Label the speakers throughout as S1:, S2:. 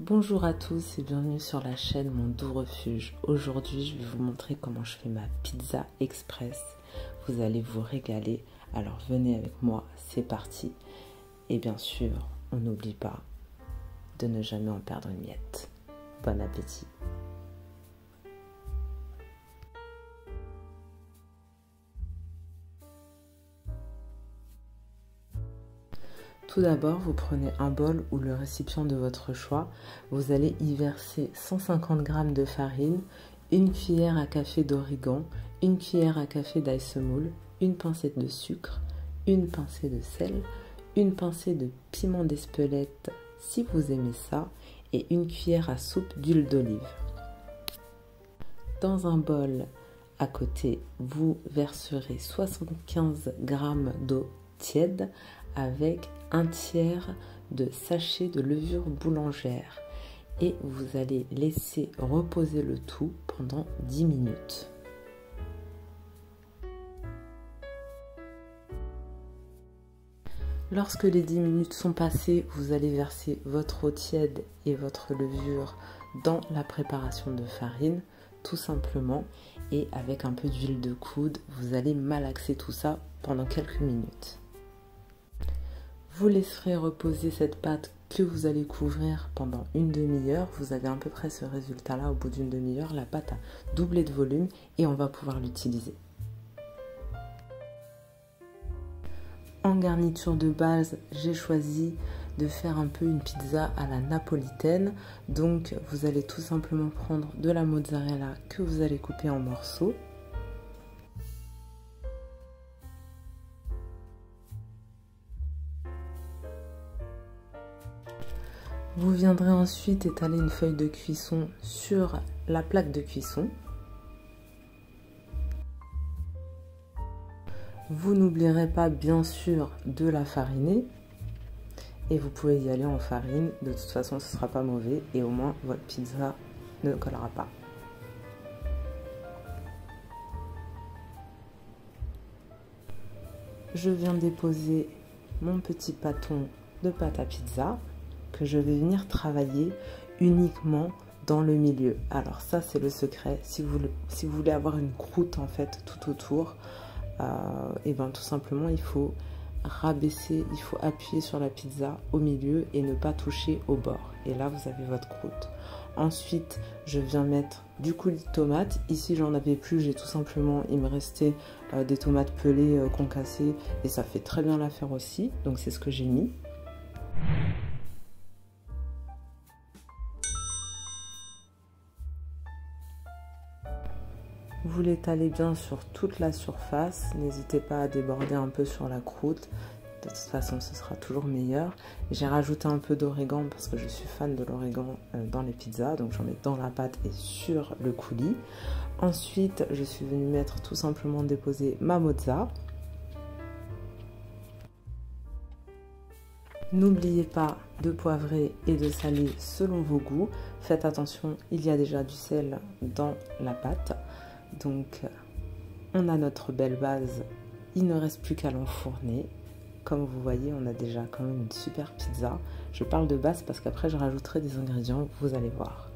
S1: Bonjour à tous et bienvenue sur la chaîne Mon Doux Refuge. Aujourd'hui, je vais vous montrer comment je fais ma pizza express. Vous allez vous régaler, alors venez avec moi, c'est parti. Et bien sûr, on n'oublie pas de ne jamais en perdre une miette. Bon appétit. Tout d'abord, vous prenez un bol ou le récipient de votre choix. Vous allez y verser 150 g de farine, une cuillère à café d'origan, une cuillère à café d'ail semoule, une pincée de sucre, une pincée de sel, une pincée de piment d'Espelette si vous aimez ça, et une cuillère à soupe d'huile d'olive. Dans un bol à côté, vous verserez 75 g d'eau tiède avec un tiers de sachet de levure boulangère et vous allez laisser reposer le tout pendant 10 minutes. Lorsque les 10 minutes sont passées, vous allez verser votre eau tiède et votre levure dans la préparation de farine, tout simplement, et avec un peu d'huile de coude, vous allez malaxer tout ça pendant quelques minutes. Vous laisserez reposer cette pâte que vous allez couvrir pendant une demi-heure. Vous avez à peu près ce résultat-là au bout d'une demi-heure. La pâte a doublé de volume et on va pouvoir l'utiliser. En garniture de base, j'ai choisi de faire un peu une pizza à la napolitaine. Donc vous allez tout simplement prendre de la mozzarella que vous allez couper en morceaux. Vous viendrez ensuite étaler une feuille de cuisson sur la plaque de cuisson. Vous n'oublierez pas bien sûr de la fariner et vous pouvez y aller en farine. De toute façon, ce ne sera pas mauvais et au moins votre pizza ne collera pas. Je viens déposer mon petit pâton de pâte à pizza que je vais venir travailler uniquement dans le milieu. Alors ça, c'est le secret. Si vous voulez avoir une croûte en fait tout autour, et bien tout simplement il faut rabaisser, il faut appuyer sur la pizza au milieu et ne pas toucher au bord. Et là, vous avez votre croûte. Ensuite, je viens mettre du coulis de tomates. Ici, j'en avais plus, j'ai tout simplement, il me restait des tomates pelées concassées et ça fait très bien l'affaire aussi. Donc c'est ce que j'ai mis. Vous l'étalez bien sur toute la surface, n'hésitez pas à déborder un peu sur la croûte, de toute façon ce sera toujours meilleur. J'ai rajouté un peu d'origan parce que je suis fan de l'origan dans les pizzas, donc j'en mets dans la pâte et sur le coulis. Ensuite je suis venue mettre tout simplement déposer ma mozza. N'oubliez pas de poivrer et de saler selon vos goûts. Faites attention, il y a déjà du sel dans la pâte. Donc on a notre belle base, il ne reste plus qu'à l'enfourner. Comme vous voyez, on a déjà quand même une super pizza. Je parle de base parce qu'après je rajouterai des ingrédients, vous allez voir.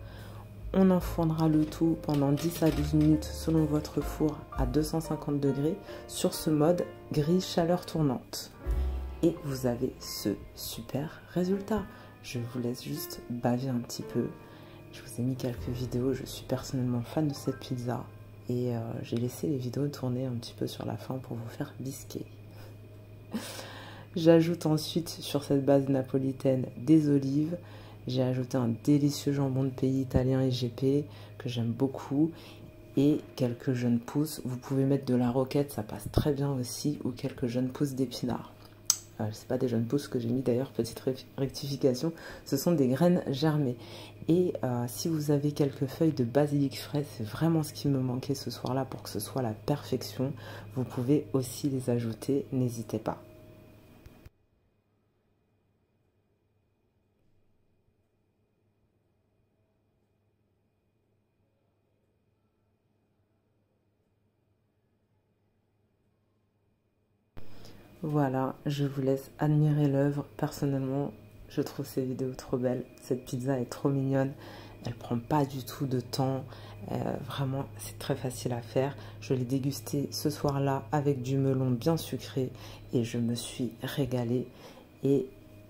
S1: On enfournera le tout pendant 10 à 12 minutes selon votre four à 250 degrés sur ce mode grille chaleur tournante. Et vous avez ce super résultat. Je vous laisse juste baver un petit peu. Je vous ai mis quelques vidéos, je suis personnellement fan de cette pizza. Et j'ai laissé les vidéos tourner un petit peu sur la fin pour vous faire bisquer. J'ajoute ensuite sur cette base napolitaine des olives. J'ai ajouté un délicieux jambon de pays italien IGP que j'aime beaucoup. Et quelques jeunes pousses. Vous pouvez mettre de la roquette, ça passe très bien aussi. Ou quelques jeunes pousses d'épinards. C'est pas des jeunes pousses que j'ai mis d'ailleurs, petite rectification, ce sont des graines germées. Et si vous avez quelques feuilles de basilic frais, c'est vraiment ce qui me manquait ce soir-là pour que ce soit la perfection. Vous pouvez aussi les ajouter, n'hésitez pas. Voilà, je vous laisse admirer l'œuvre. Personnellement, je trouve ces vidéos trop belles. Cette pizza est trop mignonne. Elle prend pas du tout de temps. Vraiment, c'est très facile à faire. Je l'ai dégustée ce soir-là avec du melon bien sucré et je me suis régalée. Et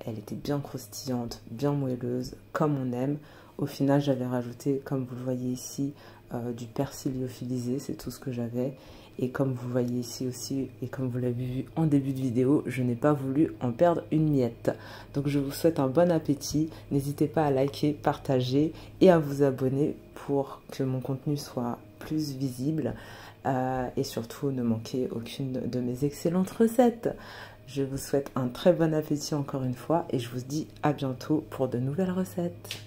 S1: elle était bien croustillante, bien moelleuse, comme on aime. Au final, j'avais rajouté, comme vous le voyez ici, du persil lyophilisé. C'est tout ce que j'avais. Et comme vous voyez ici aussi, et comme vous l'avez vu en début de vidéo, je n'ai pas voulu en perdre une miette. Donc je vous souhaite un bon appétit. N'hésitez pas à liker, partager et à vous abonner pour que mon contenu soit plus visible. Et surtout, ne manquez aucune de mes excellentes recettes. Je vous souhaite un très bon appétit encore une fois et je vous dis à bientôt pour de nouvelles recettes.